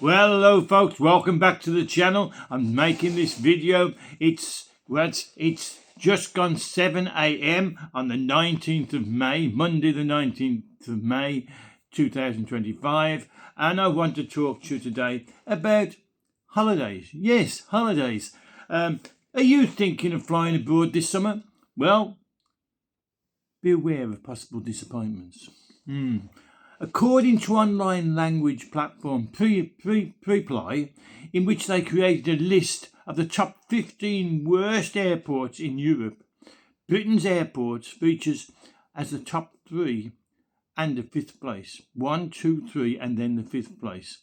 Well, hello folks, welcome back to the channel. I'm making this video. It's just gone 7 a.m. on the 19th of May, Monday the 19th of May 2025, and I want to talk to you today about holidays. Yes, holidays. Are you thinking of flying abroad this summer? Well, be aware of possible disappointments. According to online language platform Preply, in which they created a list of the top 15 worst airports in Europe, Britain's airports features as the top 3 and the 5th place. 1, 2, 3 and then the 5th place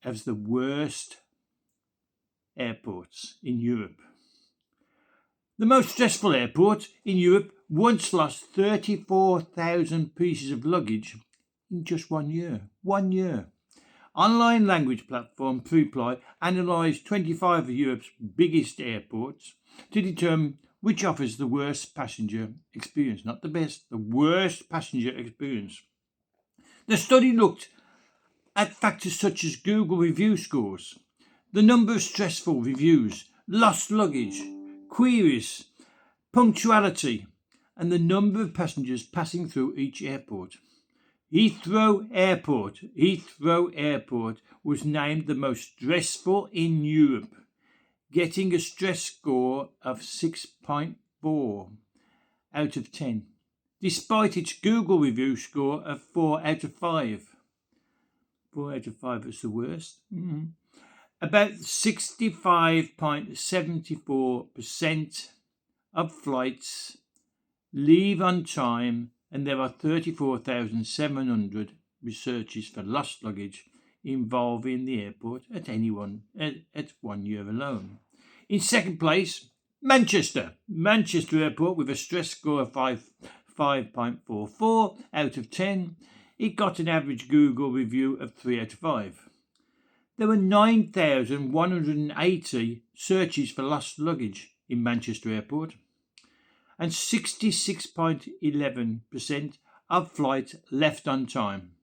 as the worst airports in Europe. The most stressful airport in Europe once lost 34,000 pieces of luggage in just 1 year. 1 year. Online language platform Preply analysed 25 of Europe's biggest airports to determine which offers the worst passenger experience. Not the best, the worst passenger experience. The study looked at factors such as Google review scores, the number of stressful reviews, lost luggage, queries, punctuality, and the number of passengers passing through each airport. Heathrow Airport was named the most stressful in Europe, getting a stress score of 6.4 out of 10, despite its Google review score of 4 out of 5. 4 out of 5 is the worst. About 65.74% of flights leave on time, and there are 34,700 researches for lost luggage involving the airport at 1 year alone. In second place, Manchester Airport, with a stress score of 5.44 out of 10. It got an average Google review of 3 out of 5. There were 9,180 searches for lost luggage in Manchester Airport, and 66.11% of flights left on time.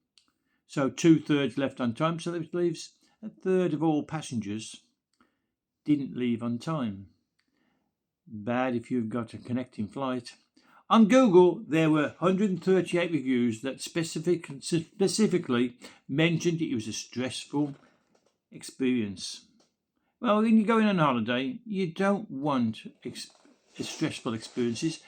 So 2/3 left on time, so that leaves a third of all passengers didn't leave on time. Bad if you've got a connecting flight. On Google, there were 138 reviews that specifically mentioned it was a stressful experience. Well, when you're going on holiday, you don't want stressful experiences.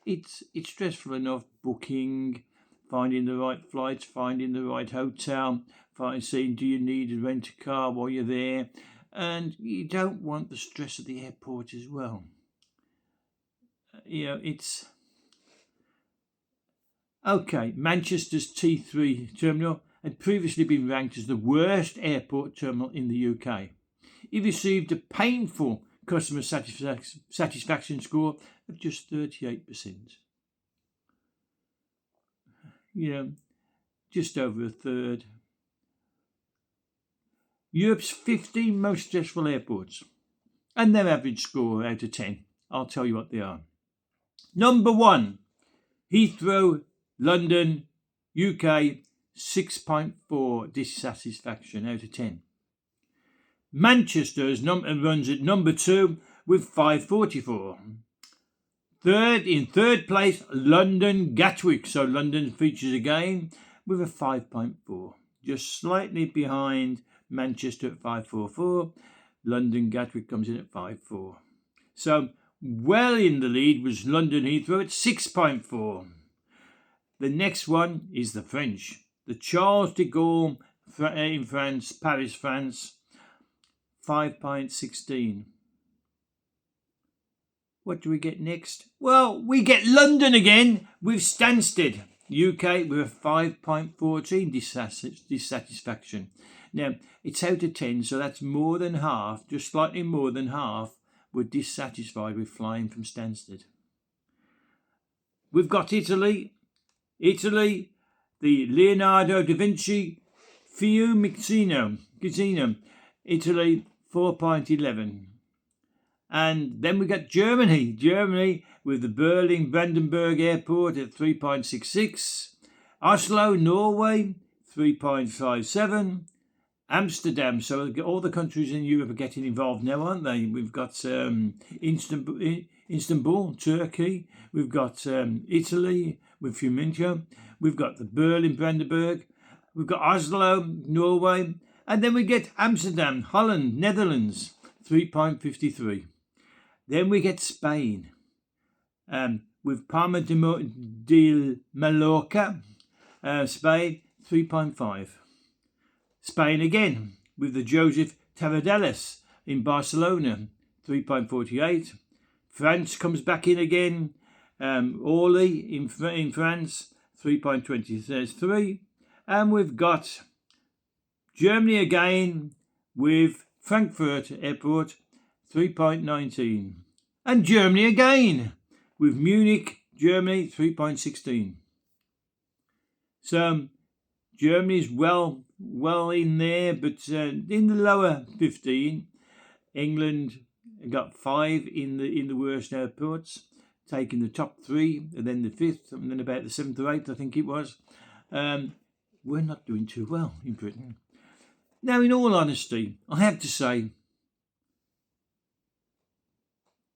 It's stressful enough booking, finding the right flights, finding the right hotel, seeing do you need to rent a car while you're there, and you don't want the stress of the airport as well. It's okay. Manchester's T3 terminal had previously been ranked as the worst airport terminal in the UK. It received a painful customer satisfaction score of just 38%. Just over a third. Europe's 15 most stressful airports and their average score out of 10. I'll tell you what they are. Number 1, Heathrow, London, UK, 6.4 dissatisfaction out of 10. Manchester runs at number 2 with 544. In third place, London Gatwick. So London features again with a 5.4. Just slightly behind Manchester at 544. London Gatwick comes in at 5.4. So well in the lead was London Heathrow at 6.4. The next one is the French. The Charles de Gaulle in France, Paris, France, 5.16. What do we get next? Well, we get London again with Stansted, UK, with a 5.14 dissatisfaction. Now, it's out of 10, so that's more than half, just slightly more than half, were dissatisfied with flying from Stansted. We've got Italy, the Leonardo da Vinci Fiumicino, Italy, 4.11. And then we got Germany with the Berlin-Brandenburg Airport at 3.66. Oslo, Norway, 3.57. Amsterdam. So all the countries in Europe are getting involved now, aren't they? We've got Istanbul, Turkey. We've got Italy with Fiumicino. We've got the Berlin, Brandenburg. We've got Oslo, Norway. And then we get Amsterdam, Holland, Netherlands, 3.53. Then we get Spain with Palma de Mallorca, Spain, 3.5. Spain again with the Joseph Tarradellas in Barcelona, 3.48. France comes back in again, Orly in France, 3.23. And we've got Germany again with Frankfurt Airport, 3.19. And Germany again with Munich, Germany, 3.16. So Germany's well in there, but in the lower 15. England got 5 in the worst airports, taking the top 3, and then the 5th, and then about the 7th or 8th, I think it was. We're not doing too well in Britain. Now, in all honesty, I have to say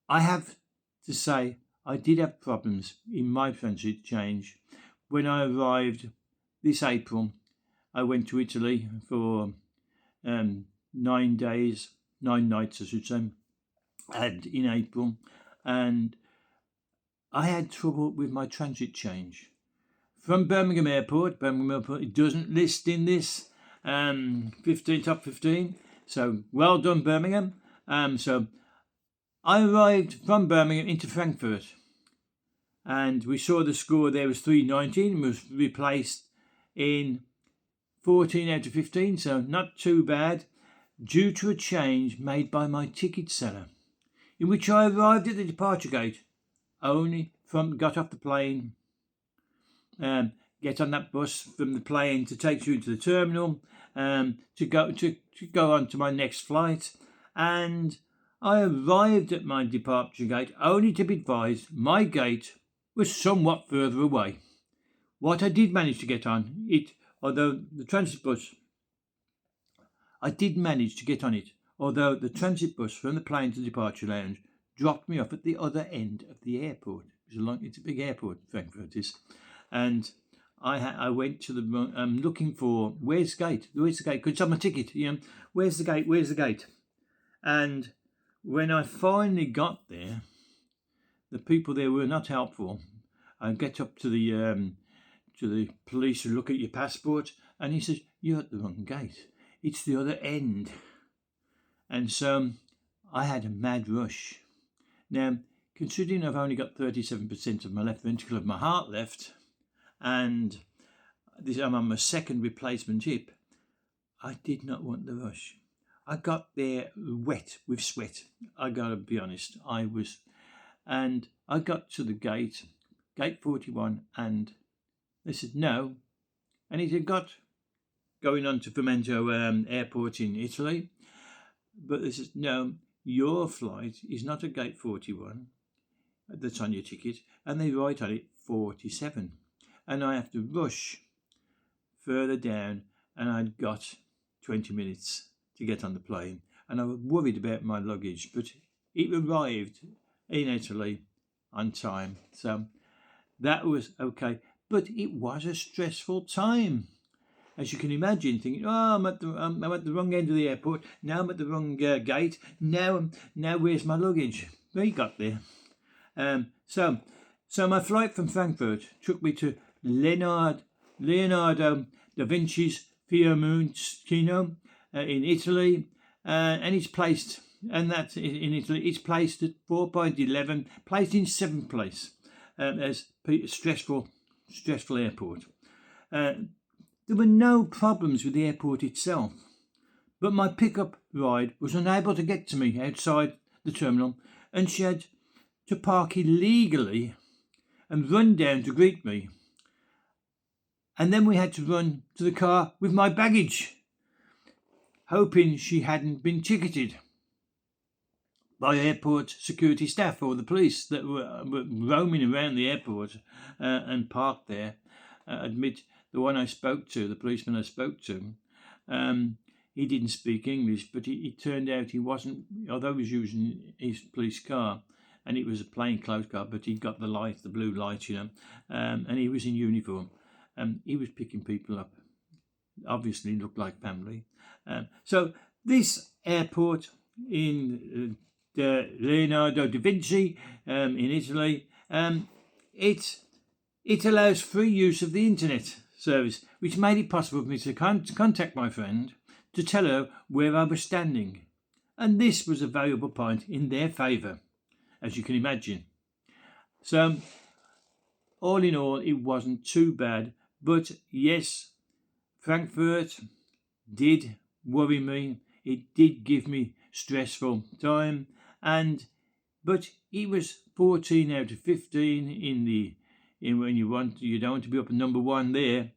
I did have problems in my transit change. When I arrived this April, I went to Italy for 9 days, 9 nights, I should say, and in April, and I had trouble with my transit change. From Birmingham Airport, it doesn't list in this top 15, so well done, Birmingham. So I arrived from Birmingham into Frankfurt, and we saw the score there was 319 and was replaced in 14 out of 15, so not too bad, due to a change made by my ticket seller, in which I arrived at the departure gate, got off the plane, get on that bus from the plane to take you into the terminal, to go on to my next flight, and I arrived at my departure gate only to be advised my gate was somewhat further away. What I did manage to get on it, although the transit bus, I did manage to get on it, although the transit bus from the plane to the departure lounge dropped me off at the other end of the airport. It's a big airport, Frankfurt is, and I went to the looking for where's the gate? Because it's on my ticket. Where's the gate? And when I finally got there, the people there were not helpful. I get up to the police who look at your passport, and he says, "You're at the wrong gate. It's the other end." And so I had a mad rush. Now, considering I've only got 37% of my left ventricle of my heart left, and I'm on my second replacement hip, I did not want the rush. I got there wet with sweat. I gotta be honest, and I got to the gate 41, and they said no, and it had got going on to Fomento Airport in Italy, but they said no, your flight is not at gate 41 that's on your ticket, and they write on it 47, and I have to rush further down, and I'd got 20 minutes to get on the plane, and I was worried about my luggage, but it arrived in Italy on time, so that was okay. But it was a stressful time, as you can imagine, thinking, "Oh, I'm at the wrong end of the airport. Now I'm at the wrong gate. Now where's my luggage?" We got there. So my flight from Frankfurt took me to Leonardo da Vinci's Fiumicino in Italy, and it's placed, and that's in Italy. It's placed at 4.11, placed in 7th place as stressful airport. There were no problems with the airport itself, but my pickup ride was unable to get to me outside the terminal, and she had to park illegally and run down to greet me. And then we had to run to the car with my baggage, hoping she hadn't been ticketed by airport security staff or the police that were roaming around the airport and parked there. Admit the one I spoke to, the policeman I spoke to, he didn't speak English, but it turned out he wasn't, although he was using his police car, and it was a plainclothes car, but he got the light, the blue light, and he was in uniform. He was picking people up. Obviously looked like family. So this airport in Leonardo da Vinci in Italy, it allows free use of the internet service, which made it possible for me to contact my friend to tell her where I was standing. And this was a valuable point in their favour, as you can imagine. So, all in all, it wasn't too bad. But yes, Frankfurt did worry me. It did give me stressful time, but it was 14 out of 15 when you don't want to be up at number one there.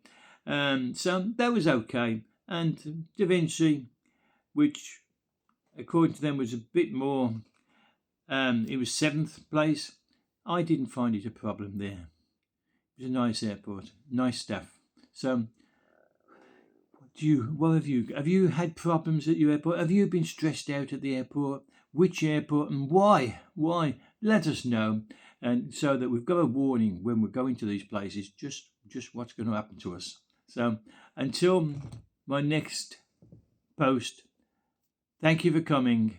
So that was okay. And Da Vinci, which according to them was a bit more, it was 7th place. I didn't find it a problem there. It was a nice airport, nice staff. So have you had problems at your airport? Have you been stressed out at the airport? Which airport and why? Let us know, and so that we've got a warning when we're going to these places, just what's going to happen to us. So until my next post, thank you for coming.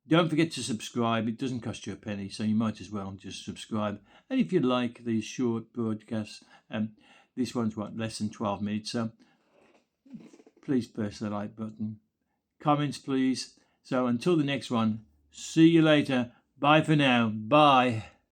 Don't forget to subscribe. It doesn't cost you a penny, so you might as well just subscribe. And if you like these short broadcasts, this one's less than 12 minutes, so please press the like button. Comments, please. So until the next one, see you later. Bye for now. Bye.